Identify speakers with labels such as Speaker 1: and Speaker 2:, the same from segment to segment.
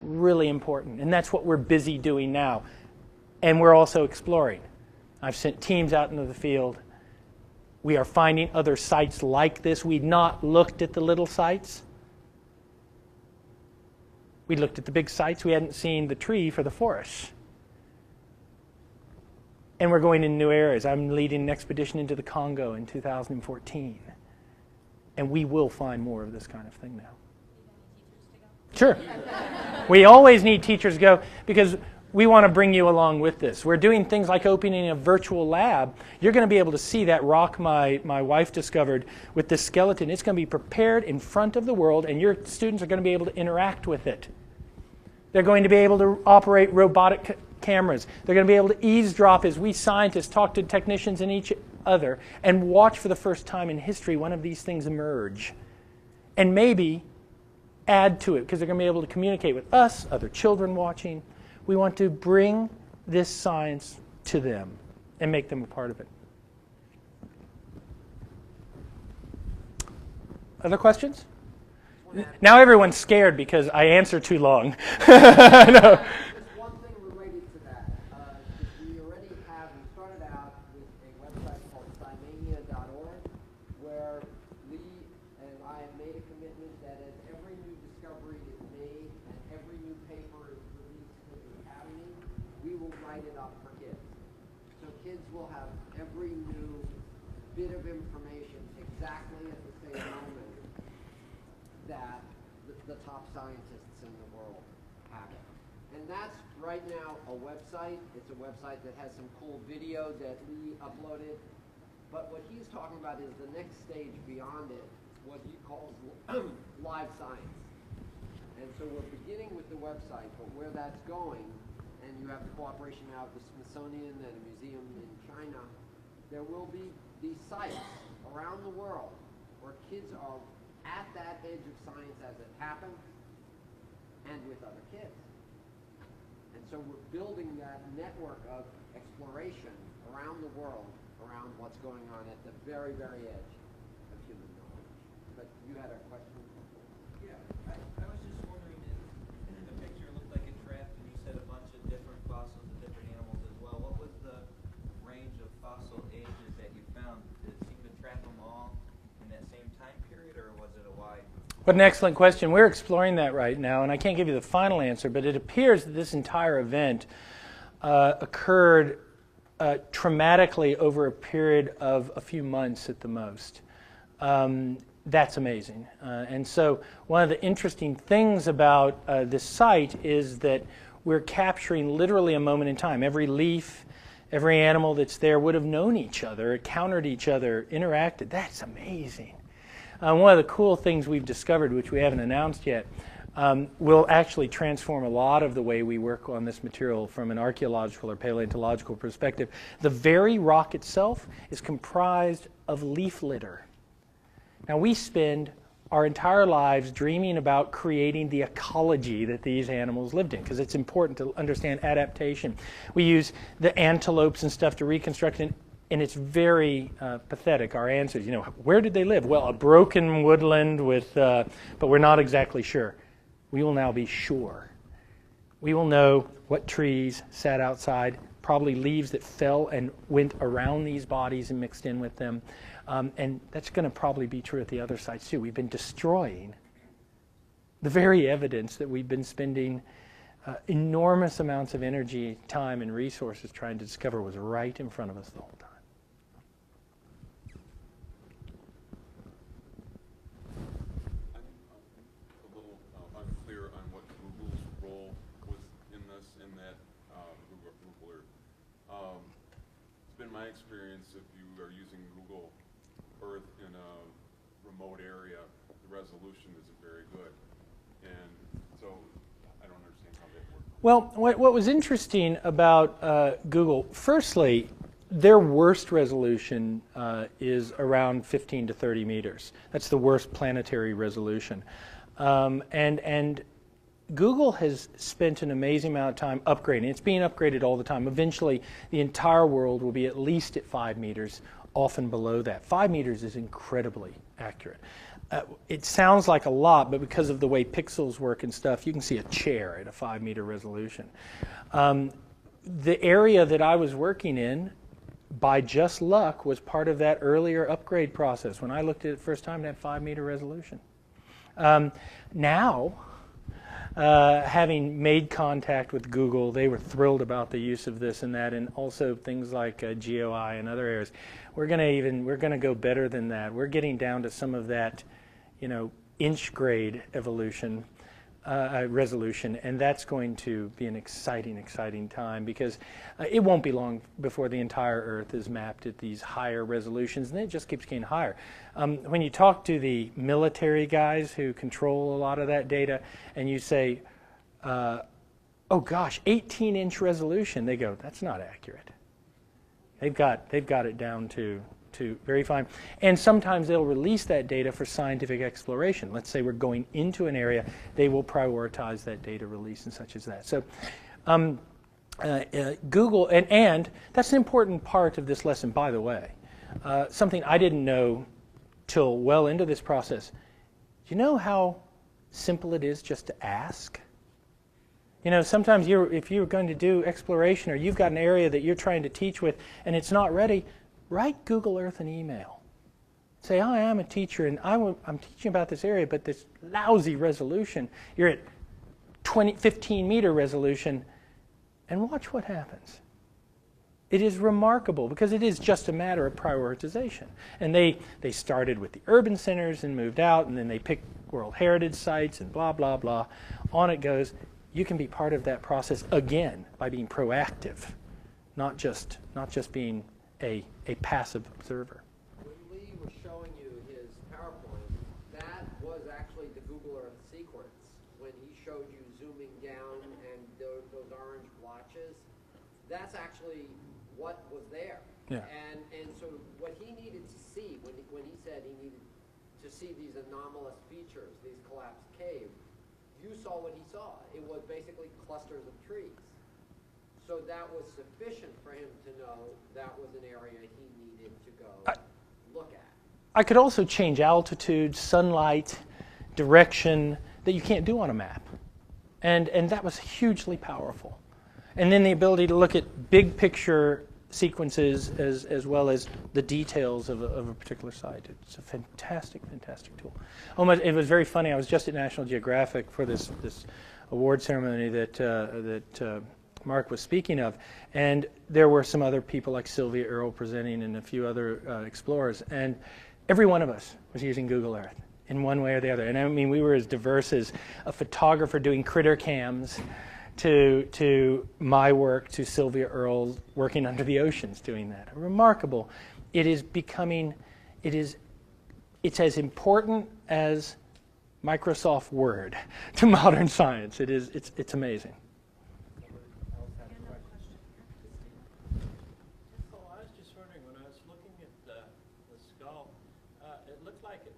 Speaker 1: really important. And that's what we're busy doing now. And we're also exploring. I've sent teams out into the field. We are finding other sites like this. We've not looked at the little sites. We looked at the big sites. We hadn't seen the tree for the forest. And we're going in new areas. I'm leading an expedition into the Congo in 2014. And we will find more of this kind of thing now. Sure. We always need teachers to go because we want to bring you along with this. We're doing things like opening a virtual lab. You're going to be able to see that rock my wife discovered with this skeleton. It's going to be prepared in front of the world, and your students are going to be able to interact with it. They're going to be able to operate robotic cameras. They're going to be able to eavesdrop as we scientists talk to technicians and each other and watch for the first time in history one of these things emerge. And maybe add to it because they're going to be able to communicate with us, other children watching. We want to bring this science to them and make them a part of it. Other questions? Now everyone's scared because I answer too long. No.
Speaker 2: Just one thing related to that. We started out with a website called Cymania.org where Lee and I have made a commitment that as every new discovery is made and every new paper is released to the Academy, we will write it up for kids. So kids will have every new bit of information exactly at the same moment that the top scientists in the world have it. And that's right now a website. It's a website that has some cool video that Lee uploaded. But what he's talking about is the next stage beyond it, what he calls live science. And so we're beginning with the website, but where that's going, and you have the cooperation now of the Smithsonian and a museum in China, there will be these sites around the world where kids are at that edge of science as it happens, and with other kids. And so we're building that network of exploration around the world, around what's going on at the very, very edge of human knowledge. But you had a question?
Speaker 3: Yeah, I was just wondering, in the picture it looked like a trap, and you said a bunch of different fossils of different animals as well. What was the range of fossil ages that you found? Did it seem to trap them all in that same time period, or was it a wide?
Speaker 1: What an excellent question. We're exploring that right now, and I can't give you the final answer, but it appears that this entire event occurred traumatically over a period of a few months at the most. That's amazing. And so one of the interesting things about this site is that we're capturing literally a moment in time. Every leaf, every animal that's there would have known each other, encountered each other, interacted. That's amazing. One of the cool things we've discovered, which we haven't announced yet, will actually transform a lot of the way we work on this material from an archaeological or paleontological perspective. The very rock itself is comprised of leaf litter. Now, we spend our entire lives dreaming about creating the ecology that these animals lived in, because it's important to understand adaptation. We use the antelopes and stuff to reconstruct it, and it's very pathetic, our answers. You know, where did they live? Well, a broken woodland with, but we're not exactly sure. We will now be sure. We will know what trees sat outside, probably leaves that fell and went around these bodies and mixed in with them. And that's going to probably be true at the other sites too. We've been destroying the very evidence that we've been spending enormous amounts of energy, time, and resources trying to discover was right in front of us the whole time.
Speaker 4: My experience, if you are using Google Earth in a remote area, the resolution isn't very good, and so I don't understand how that works.
Speaker 1: Well, what was interesting about Google, firstly, their worst resolution is around 15 to 30 meters. That's the worst planetary resolution, and Google has spent an amazing amount of time upgrading. It's being upgraded all the time. Eventually, the entire world will be at least at 5 meters, often below that. 5 meters is incredibly accurate. it sounds like a lot, but because of the way pixels work and stuff, you can see a chair at a 5-meter resolution. The area that I was working in, by just luck, was part of that earlier upgrade process. When I looked at it the first time, it had 5-meter resolution. Now, having made contact with Google, they were thrilled about the use of this and that, and also things like GeoEye and other areas. We're going to go better than that. We're getting down to some of that, inch grade evolution resolution, and that's going to be an exciting time, because it won't be long before the entire Earth is mapped at these higher resolutions, and it just keeps getting higher. When you talk to the military guys who control a lot of that data, and you say, oh gosh, 18-inch resolution, they go, that's not accurate. They've got it down to very fine. And sometimes they'll release that data for scientific exploration. Let's say we're going into an area, they will prioritize that data release and such as that. So Google, and that's an important part of this lesson, by the way. Something I didn't know till well into this process. Do you know how simple it is just to ask? Sometimes if you're going to do exploration, or you've got an area that you're trying to teach with and it's not ready, write Google Earth an email. Say, hi, I'm a teacher, and I'm teaching about this area, but this lousy resolution. You're at 15-meter resolution, and watch what happens. It is remarkable, because it is just a matter of prioritization. And they started with the urban centers and moved out, and then they picked World Heritage sites and blah, blah, blah. On it goes. You can be part of that process, again, by being proactive, not just being a passive observer.
Speaker 2: When Lee was showing you his PowerPoint, that was actually the Google Earth sequence. When he showed you zooming down and those orange blotches, that's actually what was there.
Speaker 1: Yeah.
Speaker 2: And so what he needed to see, when he said he needed to see these anomalous features, these collapsed caves, you saw what he saw. It was basically clusters of trees. So that was sufficient for him to know that was an area he needed to go look at.
Speaker 1: I could also change altitude, sunlight, direction that you can't do on a map. And that was hugely powerful. And then the ability to look at big picture sequences as well as the details of a particular site. It's a fantastic tool. It was very funny. I was just at National Geographic for this award ceremony that Mark was speaking of, and there were some other people like Sylvia Earle presenting and a few other explorers, and every one of us was using Google Earth in one way or the other. And I mean, we were as diverse as a photographer doing critter cams to my work, to Sylvia Earle working under the oceans doing that. Remarkable. It is becoming, it's as important as Microsoft Word to modern science. It's amazing.
Speaker 5: I was just wondering, when I was looking at the skull, it looked like it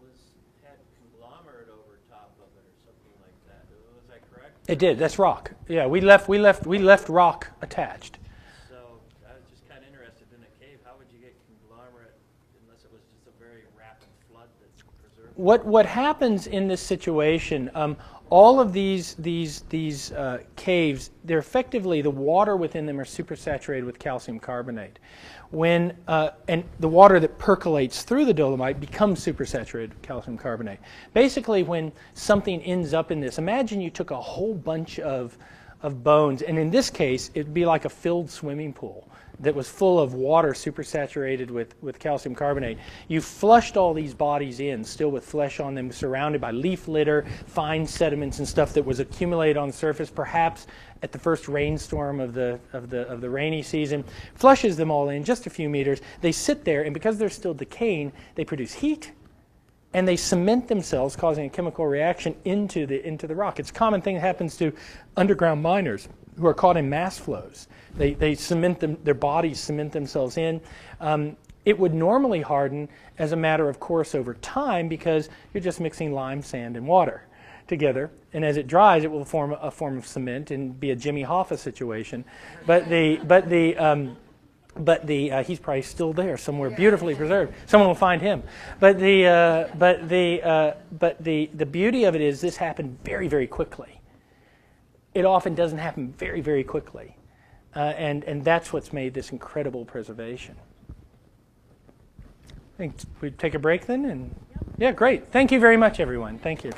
Speaker 5: had conglomerate over top of it or something like that. Was that correct?
Speaker 1: It did. That's rock. Yeah, we left rock attached.
Speaker 5: So I was just kind of interested in a cave. How would you get conglomerate unless it was just a very rapid flood that preserved it?
Speaker 1: What happens in this situation? All of these caves, they're effectively, the water within them are supersaturated with calcium carbonate. And the water that percolates through the dolomite becomes supersaturated with calcium carbonate. Basically, when something ends up in this, imagine you took a whole bunch of bones, and in this case, it'd be like a filled swimming pool that was full of water supersaturated with calcium carbonate. You flushed all these bodies in, still with flesh on them, surrounded by leaf litter, fine sediments and stuff that was accumulated on the surface, perhaps at the first rainstorm of the rainy season. Flushes them all in just a few meters. They sit there, and because they're still decaying, they produce heat, and they cement themselves, causing a chemical reaction into the rock. It's a common thing that happens to underground miners who are caught in mass flows. They cement them, their bodies cement themselves in. It would normally harden as a matter of course over time, because you're just mixing lime, sand, and water together. And as it dries, it will form a form of cement and be a Jimmy Hoffa situation. But But he's probably still there somewhere, beautifully preserved. Someone will find him. But the beauty of it is this happened very, very quickly. It often doesn't happen very, very quickly, and that's what's made this incredible preservation. I think we take a break then, and yeah, great. Thank you very much, everyone. Thank you.